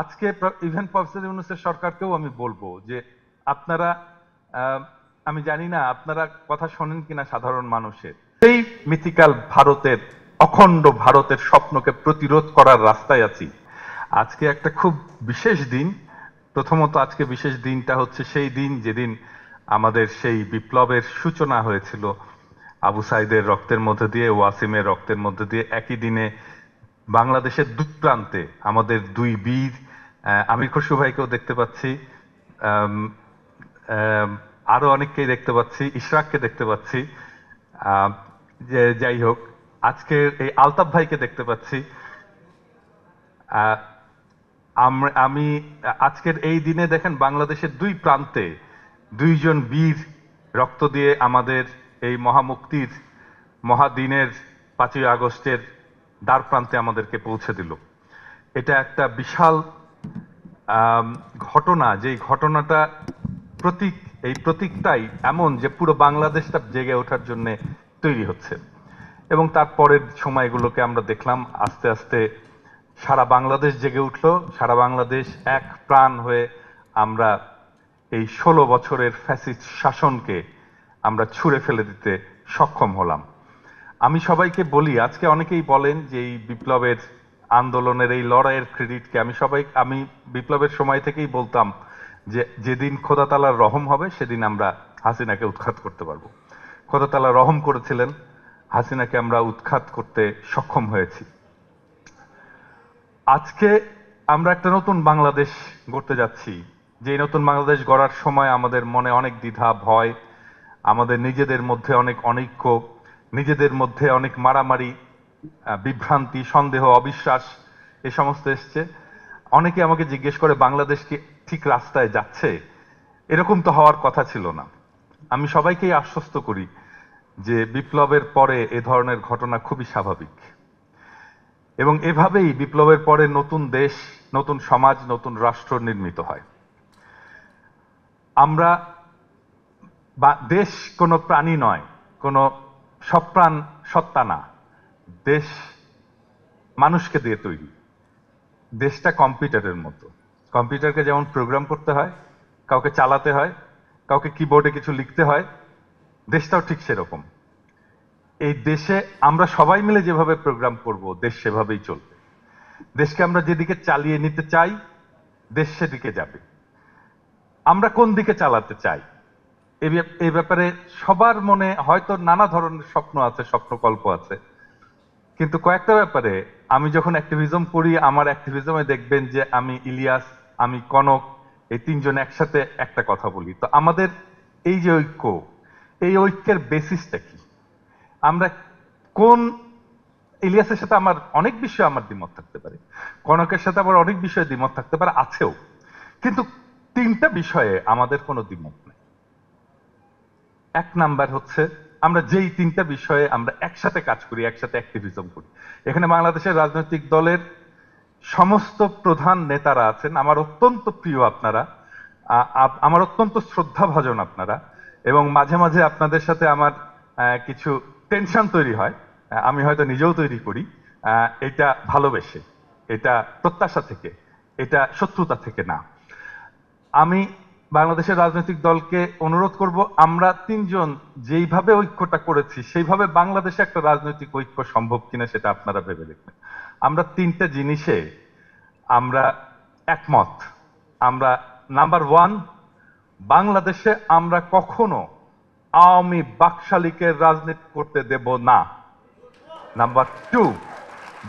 আজকে even professor ইউনূসের সরকারকেও আমি বলবো যে আপনারা আমি জানি না আপনারা কথা শোনেন কিনা সাধারণ মানুষের, সেই মিথিক্যাল ভারতের, অখণ্ড ভারতের স্বপ্নকে প্রতিরোধ করার রাস্তায় আছি। আজকে একটা খুব বিশেষ দিন। প্রথমত আজকে বিশেষ দিনটা হচ্ছে সেই দিন যেদিন আমাদের সেই বিপ্লবের সূচনা হয়েছিল আবু সাইদের রক্তের মধ্যে দিয়ে, ওয়াসিমের রক্তের মধ্যে দিয়ে। একই দিনে বাংলাদেশের দুই প্রান্তে আমাদের দুই বীর, আমির খসরু ভাইকেও দেখতে পাচ্ছি, আম, আম, আরো অনেককেই দেখতে পাচ্ছি, ইশরাককে দেখতে পাচ্ছি, যে যাই হোক আজকের এই আলতাফ ভাইকে দেখতে পাচ্ছি। আমি আজকের এই দিনে দেখেন বাংলাদেশের দুই প্রান্তে দুইজন বীর রক্ত দিয়ে আমাদের এই মহামুক্তির মহাদিনের 5ই আগস্টের দ্বার প্রান্তে আমাদেরকে পৌঁছে দিল। এটা একটা বিশাল ঘটনা, যেই ঘটনাটা প্রতীক, এই প্রতীকটাই এমন যে পুরো বাংলাদেশটা জেগে ওঠার জন্য তৈরি হচ্ছে। এবং তারপরের সময়গুলোকে আমরা দেখলাম আস্তে আস্তে সারা বাংলাদেশ জেগে উঠলো, সারা বাংলাদেশ এক প্রাণ হয়ে আমরা এই 16 বছরের ফ্যাসিস্ট শাসনকে আমরা ছুঁড়ে ফেলে দিতে সক্ষম হলাম। আমি সবাইকে বলি, আজকে অনেকেই বলেন যে এই বিপ্লবের আন্দোলনের এই লড়াইয়ের ক্রেডিটকে আমি বিপ্লবের সময় থেকেই বলতাম যে যেদিন খোদা তাআলার রহম হবে সেদিন আমরা হাসিনাকে উৎখাত করতে পারবো। খোদা তাআলা রহম করেছিলেন, হাসিনাকে আমরা উৎখাত করতে সক্ষম হয়েছি। আজকে আমরা একটা নতুন বাংলাদেশ গড়তে যাচ্ছি। যে নতুন বাংলাদেশ গড়ার সময় আমাদের মনে অনেক দ্বিধা, ভয়, আমাদের নিজেদের মধ্যে অনেক অনৈক্য, নিজেদের মধ্যে অনেক মারামারি, বিভ্রান্তি, সন্দেহ, অবিশ্বাস এ সমস্ত এসছে। অনেকে আমাকে জিজ্ঞেস করে বাংলাদেশ কি ঠিক রাস্তায় যাচ্ছে? এরকম তো হওয়ার কথা ছিল না। আমি সবাইকেই আশ্বস্ত করি যে বিপ্লবের পরে এ ধরনের ঘটনা খুবই স্বাভাবিক, এবং এভাবেই বিপ্লবের পরে নতুন দেশ, নতুন সমাজ, নতুন রাষ্ট্র নির্মিত হয়। আমরা দেশ কোনো প্রাণী নয়, কোনো সপ্রাণ সত্তা না। দেশ মানুষকে দিয়ে তৈরি। দেশটা কম্পিউটারের মতো। কম্পিউটারকে যেমন প্রোগ্রাম করতে হয়, কাউকে চালাতে হয়, কাউকে কিবোর্ডে কিছু লিখতে হয়, দেশটাও ঠিক সেরকম। এই দেশে আমরা সবাই মিলে যেভাবে প্রোগ্রাম করব, দেশ সেভাবেই চলবে। দেশকে আমরা যেদিকে চালিয়ে নিতে চাই, দেশ সেদিকে যাবে। আমরা কোন দিকে চালাতে চাই এই ব্যাপারে সবার মনে হয়তো নানা ধরনের স্বপ্ন আছে, স্বপ্নকল্প আছে। কিন্তু কয়েকটা ব্যাপারে আমি যখন অ্যাক্টিভিজম করি, আমার অ্যাক্টিভিজমে দেখবেন যে আমি ইলিয়াস, আমি কনক, এই তিনজন একসাথে একটা কথা বলি। তো আমাদের এই যে ঐক্য, এই ঐক্যের বেসিসটা কি? আমরা কোন, ইলিয়াসের সাথে আমার অনেক বিষয়ে আমার দ্বিমত থাকতে পারে, কনকের সাথে আবার অনেক বিষয়ে দ্বিমত থাকতে পারে, আছেও, কিন্তু তিনটা বিষয়ে আমাদের কোনো দ্বিমত নেই। এক নাম্বার হচ্ছে আমরা যেই তিনটা বিষয়ে আমরা একসাথে কাজ করি, একসাথে অ্যাক্টিভিজম করি। এখানে বাংলাদেশের রাজনৈতিক দলের সমস্ত প্রধান নেতারা আছেন, আমার অত্যন্ত প্রিয় আপনারা, আমার অত্যন্ত শ্রদ্ধাভাজন আপনারা, এবং মাঝে মাঝে আপনাদের সাথে আমার কিছু টেনশন তৈরি হয়, আমি হয়তো নিজেও তৈরি করি। এটা ভালোবেসে, এটা প্রত্যাশা থেকে, এটা শত্রুতা থেকে না। আমি বাংলাদেশের রাজনৈতিক দলকে অনুরোধ করব, আমরা তিনজন যেইভাবে ঐক্যটা করেছি সেইভাবে বাংলাদেশে একটা রাজনৈতিক ঐক্য সম্ভব কিনা সেটা আপনারা ভেবে দেখবেন। আমরা তিনটা জিনিসে আমরা একমত। আমরা নাম্বার ওয়ান, বাংলাদেশে আমরা কখনো আওয়ামী বাকশালীকে রাজনীতি করতে দেব না। নাম্বার টু,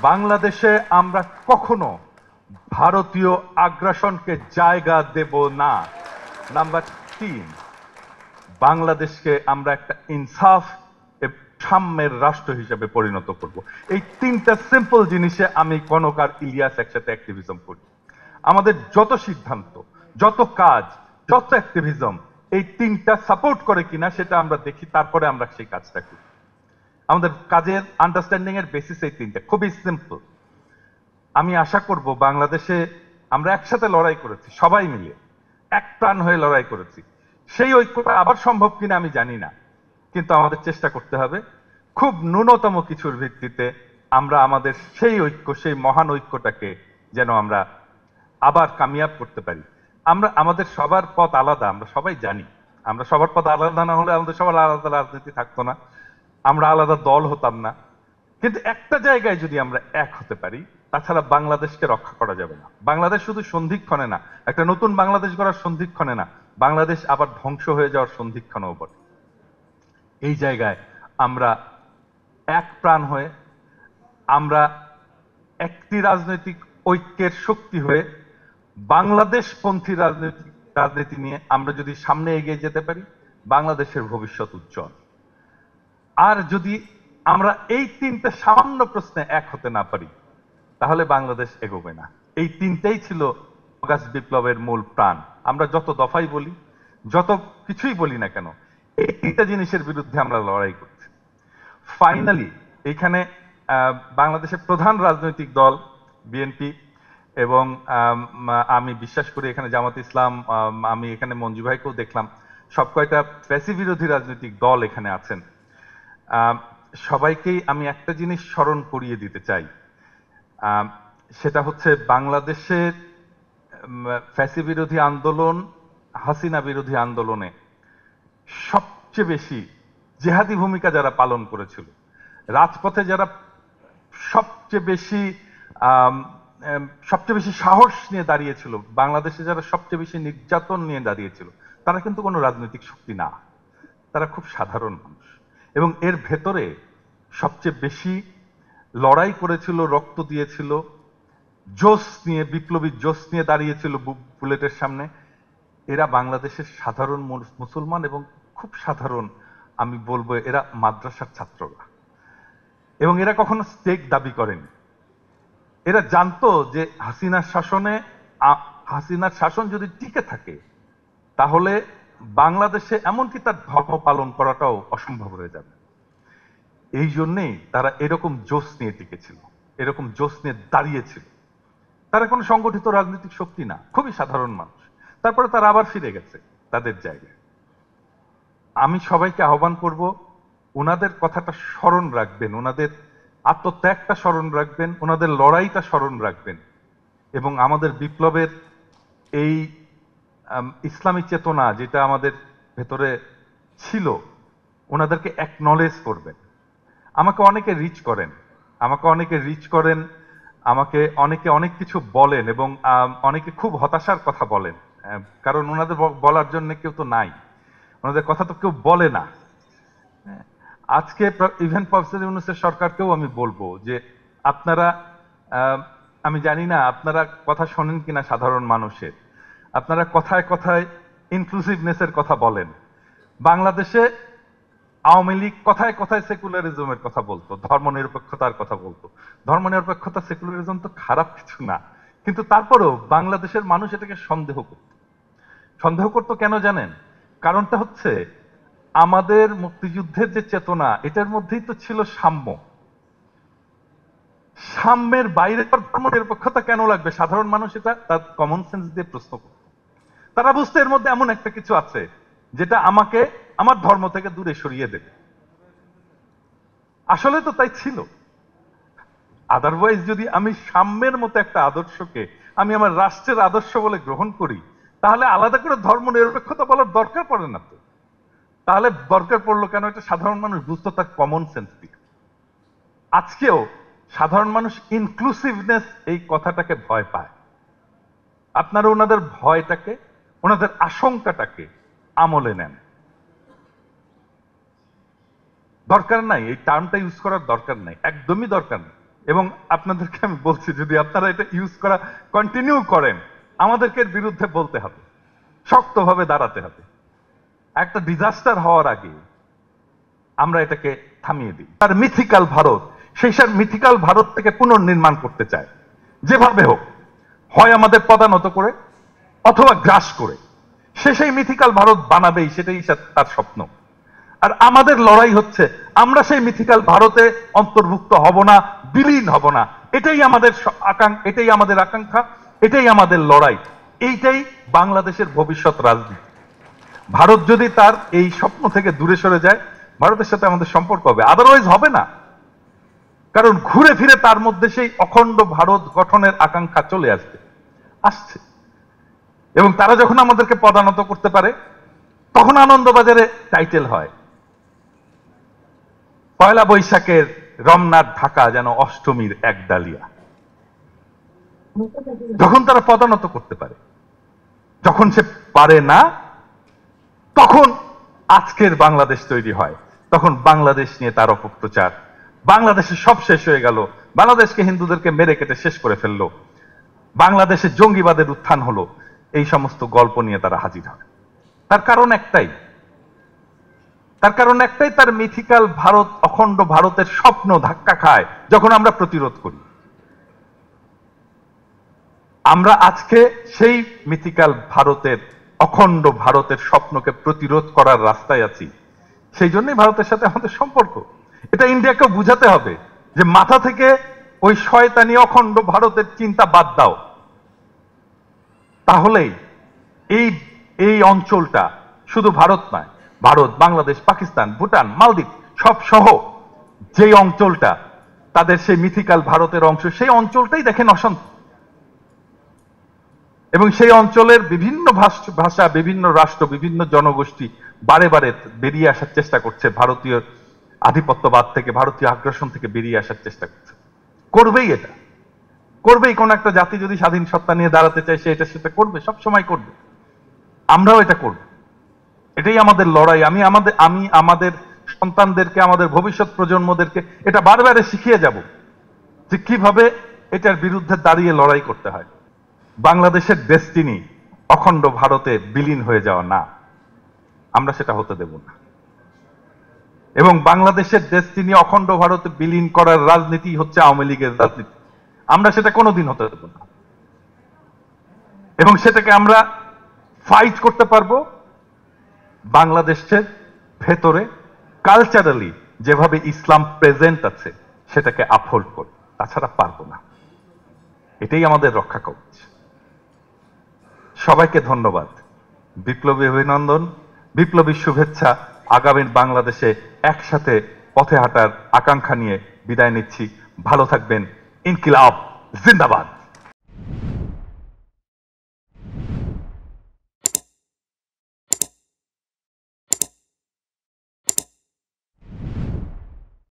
বাংলাদেশে আমরা কখনো ভারতীয় আগ্রাসনকে জায়গা দেব না। নাম্বার তিন, বাংলাদেশকে আমরা একটা ইনসাফ সাম্যের রাষ্ট্র হিসেবে পরিণত করব। এই তিনটা সিম্পল জিনিসে আমি কনক আর ইলিয়াস একসাথে অ্যাক্টিভিজম করি। আমাদের যত সিদ্ধান্ত, যত কাজ, যত অ্যাক্টিভিজম এই তিনটা সাপোর্ট করে কিনা সেটা আমরা দেখি, তারপরে আমরা সেই কাজটা করি। আমাদের কাজের আন্ডারস্ট্যান্ডিং এর বেসিস এই তিনটা, খুবই সিম্পল। আমি আশা করব বাংলাদেশে আমরা একসাথে লড়াই করেছি, সবাই মিলে এক প্রাণ হয়ে লড়াই করেছি। সেই ঐক্যটা আবার সম্ভব কিনা আমি জানি না, কিন্তু আমাদের চেষ্টা করতে হবে। খুব ন্যূনতম কিছুর ভিত্তিতে আমরা আমাদের সেই ঐক্য, সেই মহান ঐক্যটাকে যেন আমরা আবার কামিয়াব করতে পারি। আমাদের সবার পথ আলাদা, আমরা সবাই জানি। আমরা সবার পথ আলাদা না হলে আমাদের সবার আলাদা রাজনীতি থাকতো না, আমরা আলাদা দল হতাম না। কিন্তু একটা জায়গায় যদি আমরা এক হতে পারি, তাছাড়া বাংলাদেশকে রক্ষা করা যাবে না। বাংলাদেশ শুধু সন্ধিক্ষণে না, একটা নতুন বাংলাদেশ গড়ার সন্ধিক্ষণে না, বাংলাদেশ আবার ধ্বংস হয়ে যাওয়ার সন্ধিক্ষণেও বটে। এই জায়গায় আমরা এক প্রাণ হয়ে, আমরা একটি রাজনৈতিক ঐক্যের শক্তি হয়ে বাংলাদেশপন্থী রাজনীতি নিয়ে আমরা যদি সামনে এগিয়ে যেতে পারি, বাংলাদেশের ভবিষ্যৎ উজ্জ্বল। আর যদি আমরা এই তিনটে সামান্য প্রশ্নে এক হতে না পারি, তাহলে বাংলাদেশ এগোবে না। এই তিনটেই ছিল অগাস্ট বিপ্লবের মূল প্রাণ। আমরা যত দফাই বলি, যত কিছুই বলি না কেন, এই তিনটা জিনিসের বিরুদ্ধে আমরা লড়াই করছি। ফাইনালি এইখানে বাংলাদেশের প্রধান রাজনৈতিক দল বিএনপি এবং আমি বিশ্বাস করি এখানে জামাত ইসলাম, আমি এখানে মঞ্জু ভাইকেও দেখলাম, সব কয়টা ফ্যাসি বিরোধী রাজনৈতিক দল এখানে আছেন। সবাইকেই আমি একটা জিনিস স্মরণ করিয়ে দিতে চাই, সেটা হচ্ছে বাংলাদেশের ফ্যাসি বিরোধী আন্দোলন, হাসিনা বিরোধী আন্দোলনে সবচেয়ে বেশি জেহাদি ভূমিকা যারা পালন করেছিল, রাজপথে যারা সবচেয়ে বেশি সাহস নিয়ে দাঁড়িয়েছিল, বাংলাদেশে যারা সবচেয়ে বেশি নির্যাতন নিয়ে দাঁড়িয়েছিল, তারা কিন্তু কোনো রাজনৈতিক শক্তি না, তারা খুব সাধারণ মানুষ। এবং এর ভেতরে সবচেয়ে বেশি লড়াই করেছিল, রক্ত দিয়েছিল, জোশ নিয়ে, বিপ্লবী জোশ নিয়ে দাঁড়িয়েছিল বুলেটের সামনে, এরা বাংলাদেশের সাধারণ মুসলমান এবং খুব সাধারণ, আমি বলবো এরা মাদ্রাসার ছাত্ররা। এবং এরা কখনো স্টেক দাবি করেনি। এরা জানতো যে হাসিনার শাসন যদি টিকে থাকে, তাহলে বাংলাদেশে এমনকি তার ধর্ম পালন করাটাও অসম্ভব হয়ে যাবে। এই জন্যেই তারা এরকম জোশ নিয়ে টিকেছিল, এরকম জোশ নিয়ে দাঁড়িয়েছিল। তারা কোনো সংগঠিত রাজনৈতিক শক্তি না, খুবই সাধারণ মানুষ। তারপরে তারা আবার ফিরে গেছে তাদের জায়গায়। আমি সবাইকে আহ্বান করব, ওনাদের কথাটা স্মরণ রাখবেন, ওনাদের আত্মত্যাগটা স্মরণ রাখবেন, ওনাদের লড়াইটা স্মরণ রাখবেন, এবং আমাদের বিপ্লবের এই ইসলামী চেতনা যেটা আমাদের ভেতরে ছিল, ওনাদেরকে অ্যাকনলেজ করবেন। আমাকে অনেকে রিচ করেন, আমাকে অনেকে অনেক কিছু বলেন, এবং অনেকে খুব হতাশার কথা বলেন, কারণ ওনাদের বলার জন্য কেউ তো নাই, ওনাদের কথা তো কেউ বলে না। আজকে ইভেন প্রফেসর ইউনূসের সরকারকেও আমি বলবো যে আপনারা, আমি জানি না আপনারা কথা শোনেন কিনা সাধারণ মানুষের, আপনারা কথায় কথায় ইনক্লুসিভনেসের কথা বলেন। বাংলাদেশে আওয়ামী লীগ কথায় কথায় সেকুলারিজমের কথা বলতো, ধর্মনিরপেক্ষতার কথা বলতো। ধর্মনিরপেক্ষতা, সেকুলারিজম তো খারাপ কিছু না, কিন্তু তারপরেও বাংলাদেশের মানুষ এটাকে সন্দেহ করতো কেন জানেন? কারণটা হচ্ছে আমাদের মুক্তিযুদ্ধের যে চেতনা, এটার মধ্যেই তো ছিল সাম্য। সাম্যের বাইরে ধর্মনিরপেক্ষতা কেন লাগবে? সাধারণ মানুষ এটা তার কমন সেন্স দিয়ে প্রশ্ন করত। তারা বুঝতে এর মধ্যে এমন একটা কিছু আছে যেটা আমাকে আমার ধর্ম থেকে দূরে সরিয়ে দেবে। আসলে তো তাই ছিল। আদারওয়াইজ যদি আমি সাম্যের মতো একটা আদর্শকে আমি আমার রাষ্ট্রের আদর্শ বলে গ্রহণ করি, তাহলে আলাদা করে ধর্মনিরপেক্ষতা বলার দরকার পড়ে না তো। তাহলে দরকার পড়লো কেন? এটা সাধারণ মানুষ বুঝতো তার কমন সেন্স দিয়ে। আজকেও সাধারণ মানুষ ইনক্লুসিভনেস এই কথাটাকে ভয় পায়। আপনারা ওনাদের ভয়টাকে, ওনাদের আশঙ্কাটাকে আমলে নেন। দরকার নাই, এই টার্মটা ইউজ করার দরকার নাই, একদমই দরকার নেই। এবং আপনাদেরকে আমি বলছি, যদি আপনারা এটা ইউজ করা কন্টিনিউ করেন, আমাদেরকে এর বিরুদ্ধে বলতে হবে, শক্তভাবে দাঁড়াতে হবে। একটা ডিজাস্টার হওয়ার আগে আমরা এটাকে থামিয়ে দিই। আর মিথিক্যাল ভারত, সেই মিথিক্যাল ভারত থেকে পুনর্নির্মাণ করতে চায়, যেভাবে হোক, হয় আমাদের পদানত করে অথবা গ্রাস করে, সেই মিথিক্যাল ভারত বানাবেই, সেটাই তার স্বপ্ন। আর আমাদের লড়াই হচ্ছে, আমরা সেই মিথিক্যাল ভারতে অন্তর্ভুক্ত হব না, বিলীন হব না। এটাই আমাদের আকাঙ্ক্ষা, এটাই আমাদের লড়াই, এইটাই বাংলাদেশের ভবিষ্যৎ রাজনীতি। ভারত যদি তার এই স্বপ্ন থেকে দূরে সরে যায়, ভারতের সাথে আমাদের সম্পর্ক হবে, আদারওয়াইজ হবে না। কারণ ঘুরে ফিরে তার মধ্যে সেই অখণ্ড ভারত গঠনের আকাঙ্ক্ষা চলে আসবে। আসছে। এবং তারা যখন আমাদেরকে পদানত করতে পারে তখন আনন্দবাজারে টাইটেল হয়, পয়লা বৈশাখের রমনার ঢাকা যেন অষ্টমীর এক ডালিয়া। যখন তারা পদানত করতে পারে, যখন সে পারে না, তখন আজকের বাংলাদেশ তৈরি হয়। তখন বাংলাদেশ নিয়ে তার অপপ্রচার, বাংলাদেশে সব শেষ হয়ে গেল, বাংলাদেশকে হিন্দুদেরকে মেরে কেটে শেষ করে ফেললো, বাংলাদেশে জঙ্গিবাদের উত্থান হলো, এই সমস্ত গল্প নিয়ে তারা হাজির হয়। তার কারণ একটাই, তার মিথিক্যাল ভারত, অখণ্ড ভারতের স্বপ্ন ধাক্কা খায় যখন আমরা প্রতিরোধ করি। আমরা আজকে সেই মিথিক্যাল ভারতের, অখণ্ড ভারতের স্বপ্নকে প্রতিরোধ করার রাস্তায় আছি। সেই জন্যই ভারতের সাথে আমাদের সম্পর্ক। এটা ইন্ডিয়াকে বুঝাতে হবে যে মাথা থেকে ওই শয়তানি অখণ্ড ভারতের চিন্তা বাদ দাও, তাহলেই এই অঞ্চলটা শুধু ভারত নয়, ভারত, বাংলাদেশ, পাকিস্তান, ভুটান, মালদ্বীপ সব সহ যে অঞ্চলটা তাদের সেই মিথিক্যাল ভারতের অংশ, সেই অঞ্চলটাই দেখেন অশান্ত। এবং সেই অঞ্চলের বিভিন্ন ভাষা, বিভিন্ন রাষ্ট্র, বিভিন্ন জনগোষ্ঠী বারে বারে বেরিয়ে আসার চেষ্টা করছে, ভারতীয় আধিপত্যবাদ থেকে, ভারতীয় আগ্রাসন থেকে বেরিয়ে আসার চেষ্টা করছে। করবেই, এটা করবেই। কোন একটা জাতি যদি স্বাধীন সত্তা নিয়ে দাঁড়াতে চায়, সে এটা সেটা করবে, সব সময় করবে। আমরাও এটা করব। এটাই আমাদের লড়াই। আমি আমাদের সন্তানদেরকে, আমাদের ভবিষ্যৎ প্রজন্মদেরকে এটা বারবার শিখিয়ে যাব যে কিভাবে এটার বিরুদ্ধে দাঁড়িয়ে লড়াই করতে হয়। বাংলাদেশের ডেস্টিনি অখণ্ড ভারতে বিলীন হয়ে যাওয়া না, আমরা সেটা হতে দেব না। এবং বাংলাদেশের ডেস্টিনি অখণ্ড ভারতে বিলীন করার রাজনীতি হচ্ছে আওয়ামী লীগের রাজনীতি, আমরা সেটা কোনোদিন হতে দেব না। এবং সেটাকে আমরা ফাইট করতে পারবো বাংলাদেশের ভেতরে কালচারালি যেভাবে ইসলাম প্রেজেন্ট আছে সেটাকে আপহোল্ড করে, তাছাড়া পারবো না। এটাই আমাদের রক্ষা কবচ। সবাইকে ধন্যবাদ, বিপ্লবী অভিনন্দন, বিপ্লবী শুভেচ্ছা। আগামীর বাংলাদেশে একসাথে পথে হাঁটার আকাঙ্ক্ষা নিয়ে বিদায় নিচ্ছি। ভালো থাকবেন। ইনকিলাব জিন্দাবাদ।